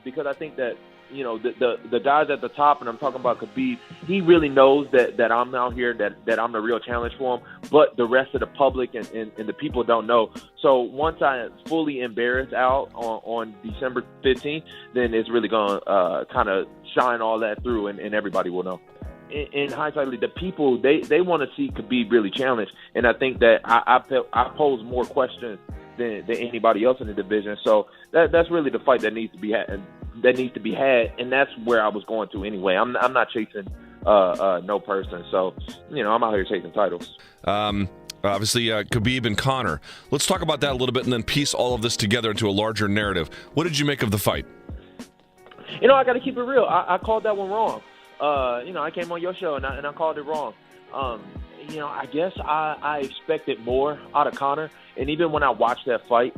because I think that, you know, the guys at the top, and I'm talking about Khabib, he really knows that I'm out here, that I'm the real challenge for him, but the rest of the public and the people don't know. So once I fully embarrass Al on December 15th, then it's really going to kind of shine all that through, and everybody will know. In hindsight, the people, they want to see Khabib really challenge, and I think that I pose more questions than anybody else in the division. So that's really the fight that needs to be had, and that's where I was going to anyway. I'm not chasing no person, so you know, I'm out here chasing titles. Obviously, Khabib and Conor. Let's talk about that a little bit, and then piece all of this together into a larger narrative. What did you make of the fight? You know, I got to keep it real. I called that one wrong. You know, I came on your show and I called it wrong. You know, I guess I expected more out of Conor, and even when I watched that fight,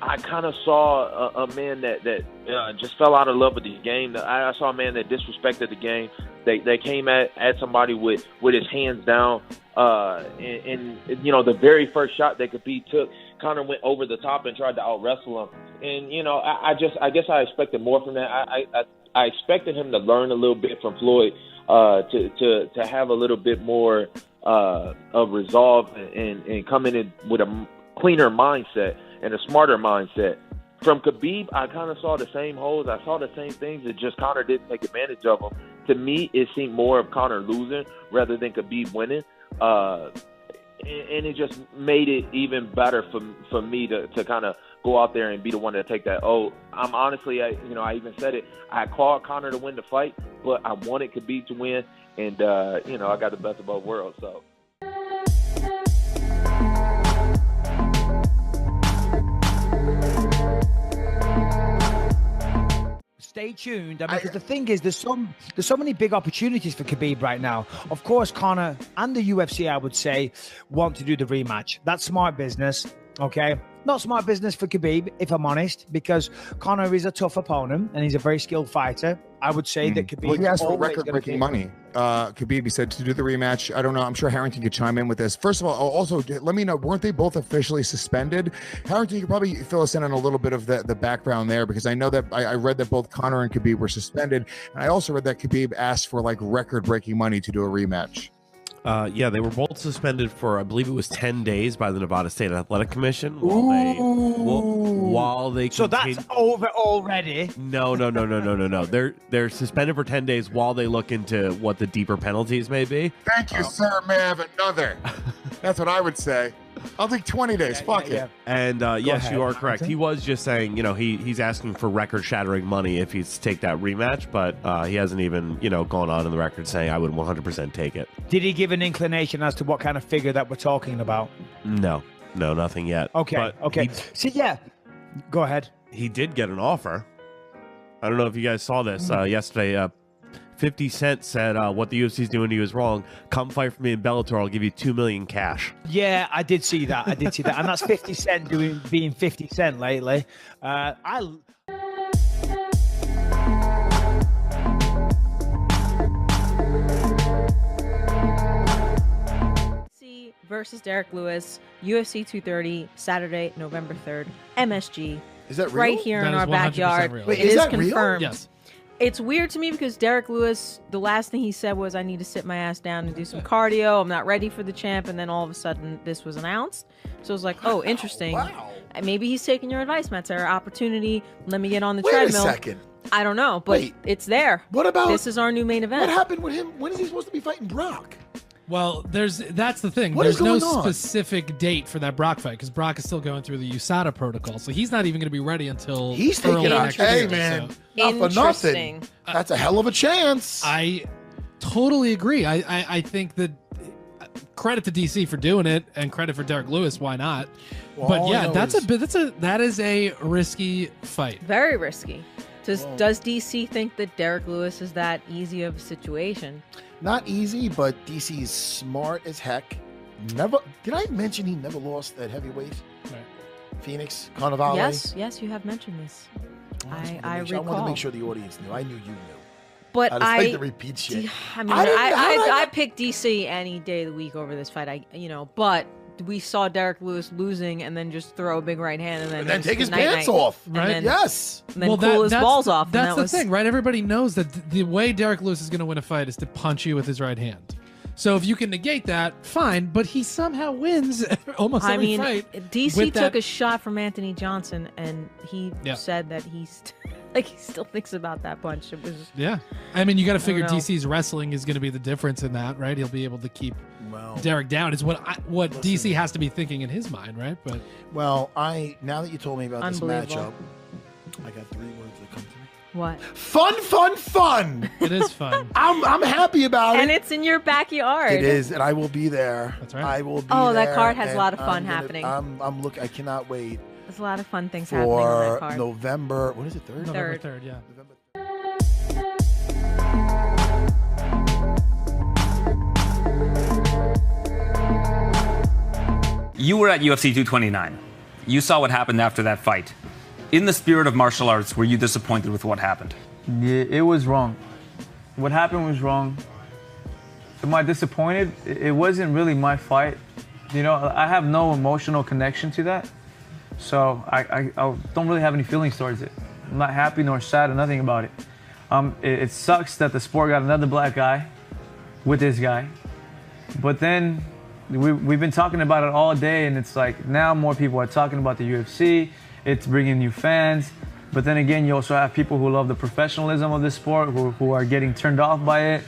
I kind of saw a man that just fell out of love with the game. I saw a man that disrespected the game. They came at somebody with his hands down, and you know, the very first shot that Khabib took, Conor went over the top and tried to out wrestle him. And you know, I guess I expected more from that. I expected him to learn a little bit from Floyd, to have a little bit more of resolve and come in with a cleaner mindset and a smarter mindset. From Khabib, I kind of saw the same holes. I saw the same things that just Conor didn't take advantage of them. To me, it seemed more of Conor losing rather than Khabib winning. And it just made it even better for me to kind of go out there and be the one to take that. I'm honestly, I even said it. I called Conor to win the fight, but I wanted Khabib to win, and you know, I got the best of both worlds. So. Stay tuned, because the thing is, there's so many big opportunities for Khabib right now. Of course, Conor and the UFC, I would say, want to do the rematch. That's smart business, okay? Not smart business for Khabib, if I'm honest, because Conor is a tough opponent and he's a very skilled fighter. I would say that Khabib... Well, he asked for record-breaking money. Khabib, he said, to do the rematch. I don't know. I'm sure Harrington could chime in with this. First of all, also, let me know, weren't they both officially suspended? Harrington, you could probably fill us in on a little bit of the background there, because I know that I read that both Conor and Khabib were suspended, and I also read that Khabib asked for, like, record-breaking money to do a rematch. Yeah, they were both suspended for, I believe it was 10 days by the Nevada State Athletic Commission while they So that's over already. No. They're suspended for 10 days while they look into what the deeper penalties may be. Thank you, sir. May I have another? That's what I would say. I'll take 20 days. Fuck it. And yes, you are correct. He was just saying, you know, he's asking for record-shattering money if he's take that rematch, but he hasn't even, you know, gone on in the record saying I would 100% take it. Did he give an inclination as to what kind of figure that we're talking about? No, nothing yet. Okay, okay. See, yeah. Go ahead. He did get an offer. I don't know if you guys saw this yesterday. 50 Cent said, what the UFC's doing to you is wrong. Come fight for me in Bellator. I'll give you $2 million cash. Yeah, I did see that. And that's 50 Cent being 50 Cent lately. Versus Derek Lewis, UFC 230, Saturday, November 3rd, MSG. Is that real? Right here in our backyard. Real. Wait, It is that confirmed. Real? Yes. It's weird to me because Derek Lewis, the last thing he said was, I need to sit my ass down and do some cardio. I'm not ready for the champ. And then all of a sudden, this was announced. So it was like, oh, interesting. Wow. Maybe he's taking your advice, Matt Serra. Opportunity. Let me get on the treadmill. Wait a second. I don't know, but it's there. What about... This is our new main event. What happened with him? When is he supposed to be fighting Brock? Well, that's the thing. What There's is going no on? specific date for that Brock fight because Brock is still going through the USADA protocol, so he's not even going to be ready until He's early taking next Hey, year, man. so. Not for nothing. Interesting. That's a hell of a chance. I totally agree. I think that credit to DC for doing it and credit for Derek Lewis. Why not? Well, but all I yeah, know that is a risky fight. Very risky. Does DC think that Derek Lewis is that easy of a situation? Not easy, but DC is smart as heck. Never did I mention he never lost at heavyweight? Right. Phoenix, Carnivale. Yes, you have mentioned this. I recall. I wanted to recall. make sure the audience knew. I knew you knew. But I just like to repeat shit. I mean, I pick DC any day of the week over this fight. But we saw Derek Lewis losing and then just throw a big right hand and then take his night-night. pants off. And Right. then, Yes. and then cool his balls off. That's and the was, thing, right? Everybody knows that the way Derek Lewis is going to win a fight is to punch you with his right hand. So if you can negate that, fine. But he somehow wins almost every fight. DC took a shot from Anthony Johnson, and he said that he still thinks about that punch. It was I mean, you got to figure don't know. DC's wrestling is going to be the difference in that, right? He'll be able to keep Derek down. Is what DC has to be thinking in his mind, right? But Well, now that you told me about this Unbelievable. matchup, I got 3 words that come to me. what? Fun, fun, fun. it is fun. I'm happy about And it. it's in your backyard. It is, and I will be there. That's right. I will be Oh, there. that card has a and lot of fun I'm gonna- happening. I'm looking. I cannot wait There's a lot of fun things happening on that for card. November. What is it? 3rd? November Third. 3rd, yeah. November. You were at UFC 229. You saw what happened after that fight. In the spirit of martial arts, were you disappointed with what happened? Yeah, it was wrong. What happened was wrong. Am I disappointed? It wasn't really my fight. You know, I have no emotional connection to that. So I don't really have any feelings towards it. I'm not happy nor sad or nothing about it. It sucks that the sport got another black guy with this guy. But then we've been talking about it all day, and it's like now more people are talking about the UFC. It's bringing new fans. But then again, you also have people who love the professionalism of this sport who are getting turned off by it.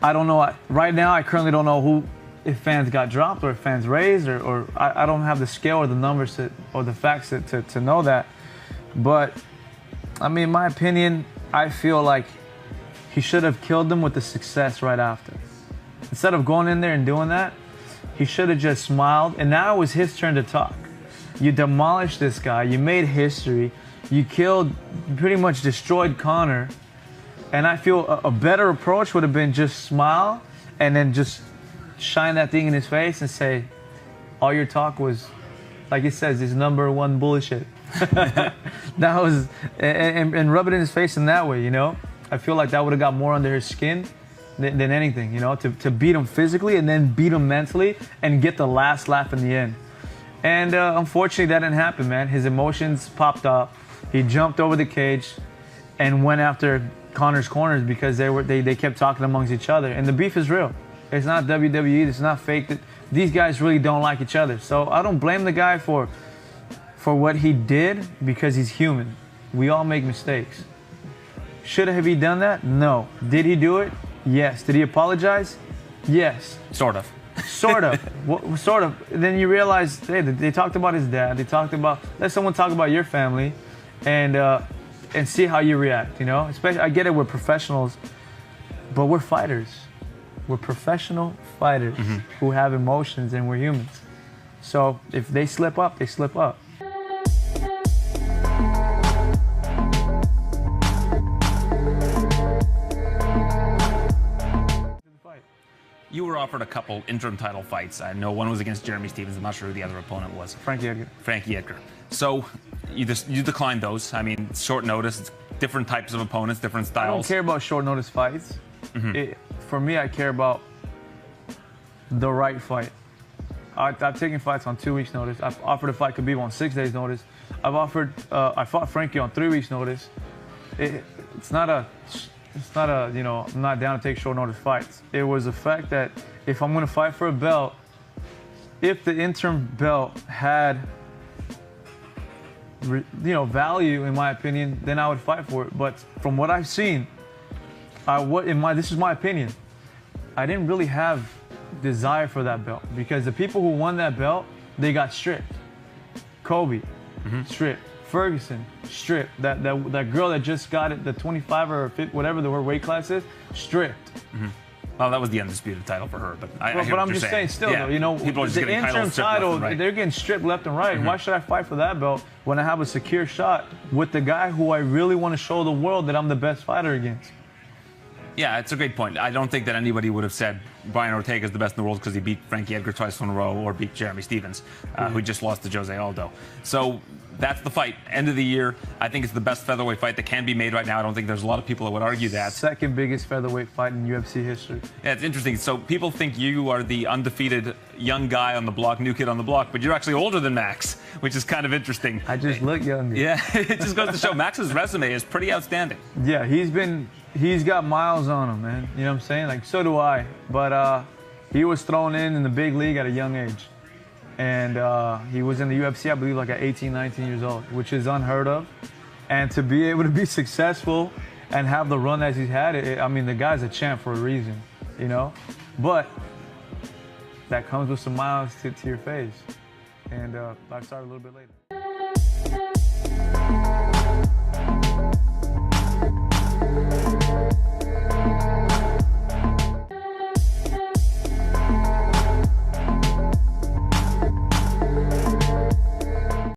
I don't know. Right now, I currently don't know if fans got dropped or if fans raised, or I don't have the scale or the numbers or the facts to know that. But, I mean, in my opinion, I feel like he should have killed them with the success right after. Instead of going in there and doing that, he should have just smiled, and now it was his turn to talk. You demolished this guy. You made history. You pretty much destroyed Conor. And I feel a better approach would have been just smile and then just shine that thing in his face and say, all your talk was, like he says, is #1 bullshit. That was, and rub it in his face in that way, you know? I feel like that would have got more under his skin than anything, you know? To beat him physically and then beat him mentally and get the last laugh in the end. And unfortunately, that didn't happen, man. His emotions popped up. He jumped over the cage and went after Conor's corners because they kept talking amongst each other. And the beef is real. It's not WWE. It's not fake. These guys really don't like each other. So I don't blame the guy for what he did because he's human. We all make mistakes. Should have he done that? No. Did he do it? Yes. Did he apologize? Yes. Sort of. Sort of. Sort of. Then you realize, hey, they talked about his dad. They talked about, let someone talk about your family and see how you react, you know? Especially, I get it, we're professionals, but we're fighters. We're professional fighters who have emotions, and we're humans. So if they slip up, they slip up. You were offered a couple interim title fights. I know one was against Jeremy Stevens. I'm not sure who the other opponent was. Frankie Edgar. Frankie Edgar. So you declined those. I mean, short notice, it's different types of opponents, different styles. I don't care about short notice fights. For me, I care about the right fight. I've taken fights on 2 weeks' notice. I've offered to fight Khabib on 6 days' notice. I fought Frankie on 3 weeks' notice. It's not a, you know, I'm not down to take short notice fights. It was the fact that if I'm going to fight for a belt, if the interim belt had, you know, value, in my opinion, then I would fight for it. But from what I've seen, this is my opinion, I didn't really have desire for that belt because the people who won that belt, they got stripped. Kobe, stripped. Ferguson, stripped. That girl that just got it, the 25 or 50, whatever the weight class is, stripped. Well, that was the undisputed title for her, but I hear But what I'm you're just saying, still Yeah, though, you know, people are just the getting interim stripped left title, and right. they're getting stripped left and right. Why should I fight for that belt when I have a secure shot with the guy who I really want to show the world that I'm the best fighter against? Yeah, it's a great point. I don't think that anybody would have said Brian Ortega is the best in the world because he beat Frankie Edgar twice in a row or beat Jeremy Stevens, who just lost to Jose Aldo. So that's the fight. End of the year. I think it's the best featherweight fight that can be made right now. I don't think there's a lot of people that would argue that. Second biggest featherweight fight in UFC history. Yeah, it's interesting. So people think you are the undefeated young guy on the block, new kid on the block, but you're actually older than Max, which is kind of interesting. I just look younger. Yeah, it just goes to show Max's resume is pretty outstanding. Yeah, he's got miles on him, man. You know what I'm saying? Like, so do I. But he was thrown in the big league at a young age. And he was in the UFC, I believe, like at 18, 19 years old, which is unheard of. And to be able to be successful and have the run as he's had, I mean, the guy's a champ for a reason, you know? But that comes with some miles to your face. And I started a little bit later.